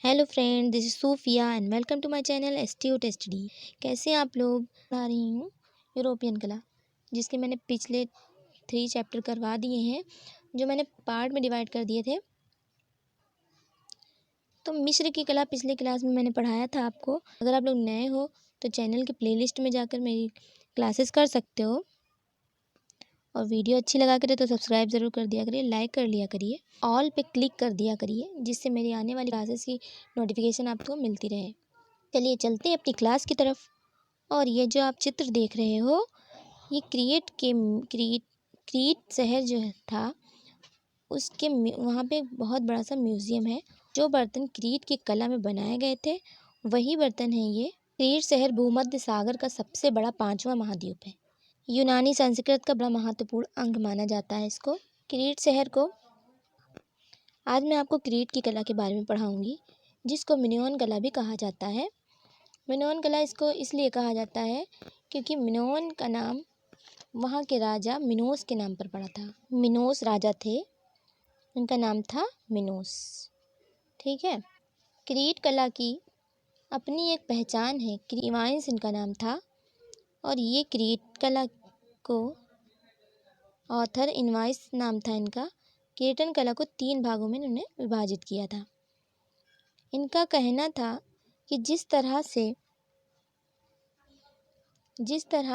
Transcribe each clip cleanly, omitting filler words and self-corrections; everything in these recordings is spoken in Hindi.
Hello friend, this is Sufiya and welcome to my channel STO testy. कैसे हैं आप लोग? पढ़ा रही हूँ यूरोपियन कला, जिसके मैंने पिछले 3 चैप्टर करवा दिए हैं, जो मैंने पार्ट में डिवाइड कर दिए थे। तो मिस्र की कला पिछले क्लास में मैंने पढ़ाया था आपको। अगर आप लोग नए हो तो चैनल के प्लेलिस्ट में जाकर मेरी क्लासेस कर सकते हो, और वीडियो अच्छी लगा करे तो सब्सक्राइब ज़रूर कर दिया करिए, लाइक कर लिया करिए, ऑल पे क्लिक कर दिया करिए, जिससे मेरी आने वाली क्लासेस की नोटिफिकेशन आपको मिलती रहे। चलिए चलते हैं अपनी क्लास की तरफ। और ये जो आप चित्र देख रहे हो, ये क्रीट शहर जो था उसके वहाँ पे बहुत बड़ा सा म्यूज़ियम है। जो बर्तन क्रीट की कला में बनाए गए थे वही बर्तन है ये। क्रीट शहर भूमध्य सागर का सबसे बड़ा 5वां महाद्वीप है। यूनानी संस्कृत का बड़ा महत्वपूर्ण अंग माना जाता है इसको। क्रीट शहर को आज मैं आपको क्रीट की कला के बारे में पढ़ाऊंगी, जिसको मिनोअन कला भी कहा जाता है। मिनोअन कला इसको इसलिए कहा जाता है क्योंकि मिनोअन का नाम वहाँ के राजा मिनोस के नाम पर पड़ा था। मिनोस राजा थे, उनका नाम था मिनोस। ठीक है। क्रीट कला की अपनी एक पहचान है। क्रीवाइंस इनका नाम था, और ये क्रीट कला को ऑथर इनवाइस नाम था इनका। क्रेटन कला को 3 भागों में इन्होंने विभाजित किया था। इनका कहना था कि जिस तरह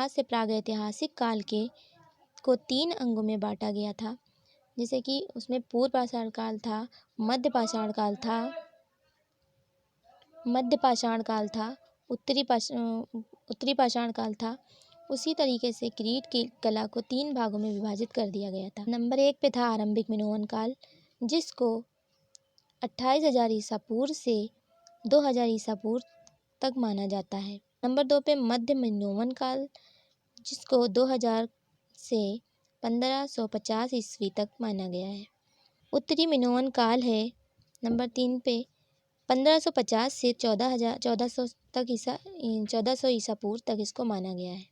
से प्रागैतिहासिक काल के को 3 अंगों में बांटा गया था, जैसे कि उसमें पूर्व पाषाण काल था, मध्य पाषाण काल था, उत्तरी पाषाण काल था। उसी तरीके से क्रीट की कला को 3 भागों में विभाजित कर दिया गया था। नंबर 1 पे था आरंभिक मिनोअन काल, जिसको 28,000 ईसा पूर्व से 2,000 ईसा पूर्व तक माना जाता है। नंबर 2 पे मध्य मिनोअन काल, जिसको 2000 से 1550 ईस्वी तक माना गया है। उत्तरी मिनोअन काल है नंबर 3 पे, 1550 से 1400 तक 1400 ईसा पूर्व तक इसको माना गया है।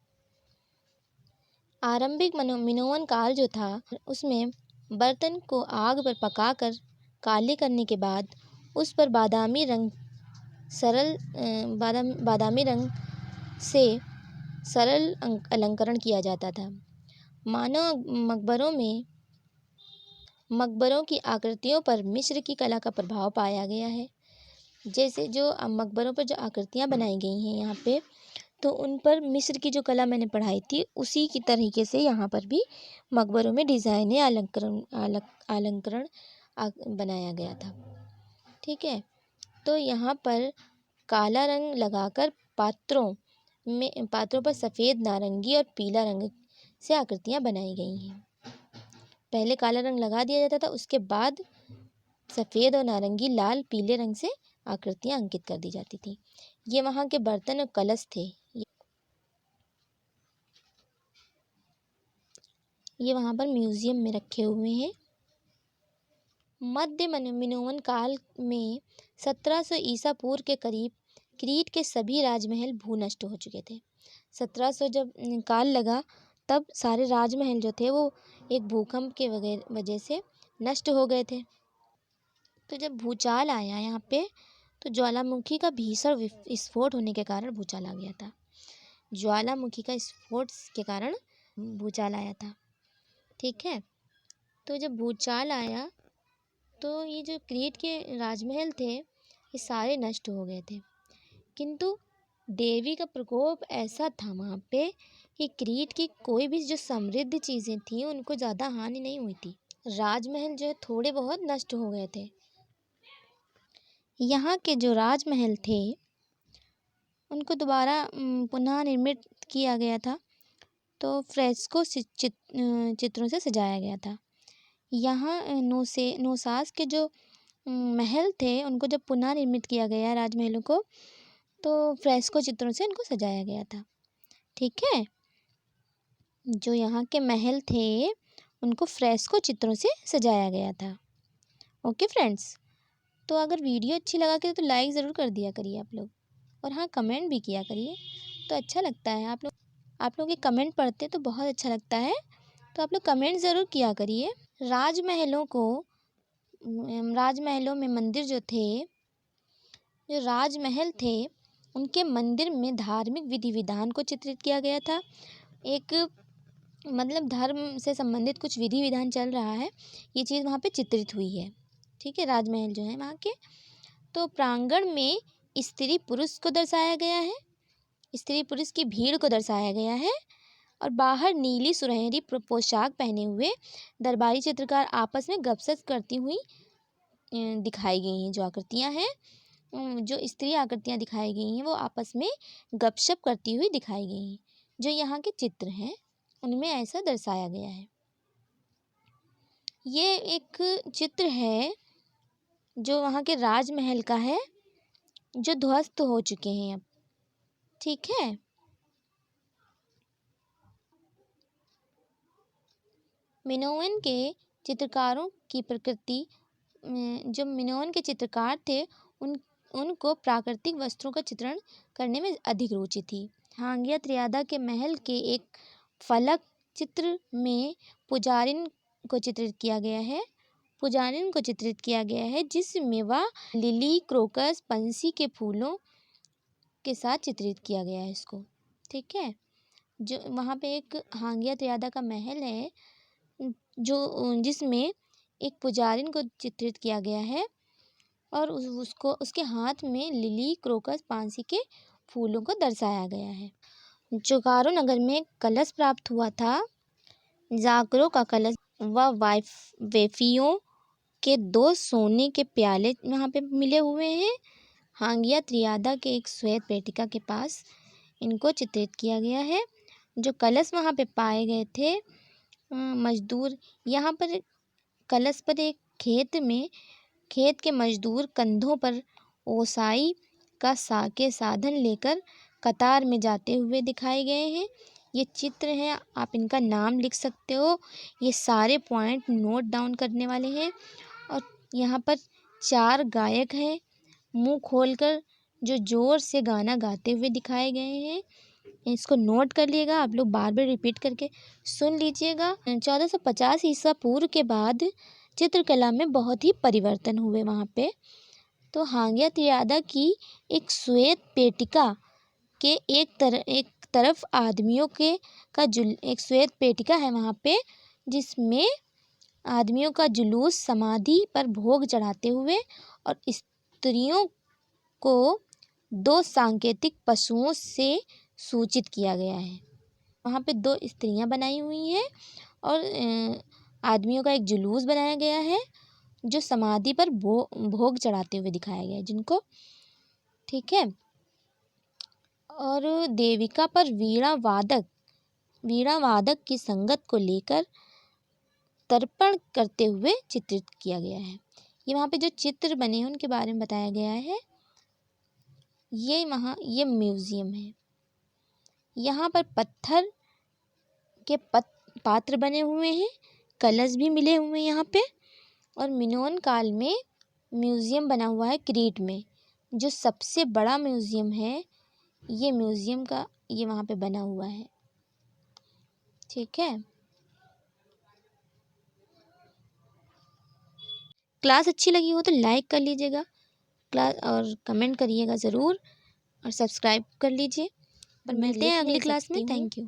आरंभिक मिनोअन काल जो था, उसमें बर्तन को आग पर पकाकर काले करने के बाद उस पर बादामी रंग से सरल अलंकरण किया जाता था। मानव मकबरों की आकृतियों पर मिस्र की कला का प्रभाव पाया गया है। जैसे जो मकबरों पर जो आकृतियाँ बनाई गई हैं यहाँ पे, तो उन पर मिस्र की जो कला मैंने पढ़ाई थी उसी की तरीके से यहाँ पर भी मकबरों में डिज़ाइन अलंकरण बनाया गया था। ठीक है। तो यहाँ पर काला रंग लगाकर पात्रों पर सफ़ेद, नारंगी और पीला रंग से आकृतियाँ बनाई गई हैं। पहले काला रंग लगा दिया जाता था, उसके बाद सफ़ेद और नारंगी, लाल, पीले रंग से आकृतियाँ अंकित कर दी जाती थी। ये वहाँ के बर्तन और कलश थे। ये वहाँ पर म्यूज़ियम में रखे हुए हैं। मध्य मिनोअन काल में 1700 ईसा पूर्व के करीब क्रीट के सभी राजमहल भूनष्ट हो चुके थे। 1700 जब काल लगा, तब सारे राजमहल जो थे वो एक भूकंप के वजह से नष्ट हो गए थे। तो जब भूचाल आया यहाँ पे, तो ज्वालामुखी का भीषण विस्फोट होने के कारण भूचाल आ गया था। ज्वालामुखी का विस्फोट के कारण भूचाल आया था। ठीक है। तो जब भूचाल आया तो ये जो क्रीट के राजमहल थे ये सारे नष्ट हो गए थे, किंतु देवी का प्रकोप ऐसा था वहाँ पे कि क्रीट की कोई भी जो समृद्ध चीज़ें थीं उनको ज़्यादा हानि नहीं हुई थी। राजमहल जो है थोड़े बहुत नष्ट हो गए थे। यहाँ के जो राजमहल थे उनको दोबारा पुनः निर्मित किया गया था, तो फ्रेस्को चित्रों से सजाया गया था। यहाँ नौसास के जो महल थे उनको जब पुनः निर्मित किया गया राजमहलों को, तो फ्रेस्को चित्रों से उनको सजाया गया था। ठीक है। जो यहाँ के महल थे उनको फ्रेस्को चित्रों से सजाया गया था। ओके फ्रेंड्स, तो अगर वीडियो अच्छी लगा करे तो लाइक ज़रूर कर दिया करिए आप लोग, और हाँ, कमेंट भी किया करिए, तो अच्छा लगता है। आप लोग के कमेंट पढ़ते तो बहुत अच्छा लगता है, तो आप लोग कमेंट ज़रूर किया करिए। राजमहलों में मंदिर जो थे जो राजमहल थे उनके मंदिर में धार्मिक विधि विधान को चित्रित किया गया था। एक मतलब धर्म से संबंधित कुछ विधि विधान चल रहा है, ये चीज़ वहाँ पे चित्रित हुई है। ठीक है, राजमहल जो है वहाँ के। तो प्रांगण में स्त्री पुरुष को दर्शाया गया है, स्त्री पुरुष की भीड़ को दर्शाया गया है। और बाहर नीली सुनहरी पोशाक पहने हुए दरबारी चित्रकार आपस में गपशप करती हुई दिखाई गई हैं। जो आकृतियाँ हैं, जो स्त्री आकृतियाँ दिखाई गई हैं वो आपस में गपशप करती हुई दिखाई गई हैं। जो यहाँ के चित्र हैं उनमें ऐसा दर्शाया गया है। ये एक चित्र है जो वहाँ के राजमहल का है, जो ध्वस्त हो चुके हैं अब। ठीक है, मिनोवन के चित्रकारों की प्रकृति, जो मिनोवन के चित्रकार थे उनको प्राकृतिक वस्त्रों का चित्रण करने में अधिक रुचि थी। हांगिया त्रियादा के महल के एक फलक चित्र में पुजारिन को चित्रित किया गया है। पुजारिन को चित्रित किया गया है जिसमें वह लिली, क्रोकस, पंसी के फूलों के साथ चित्रित किया गया है इसको। ठीक है, जो वहाँ पे एक हांगिया त्रियादा का महल है जो जिसमें एक पुजारिन को चित्रित किया गया है और उसको उसके हाथ में लिली, क्रोकस, पांसी के फूलों को दर्शाया गया है। जोगारो नगर में कलश प्राप्त हुआ था, जागरो का कलश व वेफियों के 2 सोने के प्याले यहाँ पे मिले हुए हैं। हांगिया त्रियादा के एक श्वेत पेटिका के पास इनको चित्रित किया गया है। जो कलश वहाँ पे पाए गए थे, मजदूर यहाँ पर कलश पर एक खेत के मजदूर कंधों पर ओसाई का साधन लेकर कतार में जाते हुए दिखाए गए हैं। ये चित्र हैं, आप इनका नाम लिख सकते हो। ये सारे पॉइंट नोट डाउन करने वाले हैं। और यहाँ पर 4 गायक हैं, मुंह खोलकर जो जोर से गाना गाते हुए दिखाए गए हैं। इसको नोट कर लिएगा, आप लोग बार बार रिपीट करके सुन लीजिएगा। 1450 ईसा पूर्व के बाद चित्रकला में बहुत ही परिवर्तन हुए वहाँ पे। तो हांगिया त्रियादा की एक श्वेत पेटिका के एक तरफ आदमियों के एक श्वेत पेटिका है वहाँ पे, जिसमें आदमियों का जुलूस समाधि पर भोग चढ़ाते हुए और स्त्रियों को 2 सांकेतिक पशुओं से सूचित किया गया है। वहाँ पे 2 स्त्रियां बनाई हुई हैं और आदमियों का एक जुलूस बनाया गया है जो समाधि पर भोग चढ़ाते हुए दिखाया गया है जिनको। ठीक है, और देविका पर वीणा वादक की संगत को लेकर तर्पण करते हुए चित्रित किया गया है। ये वहाँ पे जो चित्र बने हैं उनके बारे में बताया गया है। ये म्यूजियम है। यहाँ पर पत्थर के पात्र बने हुए हैं, कलश भी मिले हुए हैं यहाँ पे। और मिनोन काल में म्यूजियम बना हुआ है क्रीट में, जो सबसे बड़ा म्यूजियम है। ये म्यूजियम का ये वहाँ पे बना हुआ है। ठीक है, क्लास अच्छी लगी हो तो लाइक कर लीजिएगा क्लास और कमेंट करिएगा ज़रूर और सब्सक्राइब कर लीजिए। पर मिलते हैं अगली क्लास में। Thank you.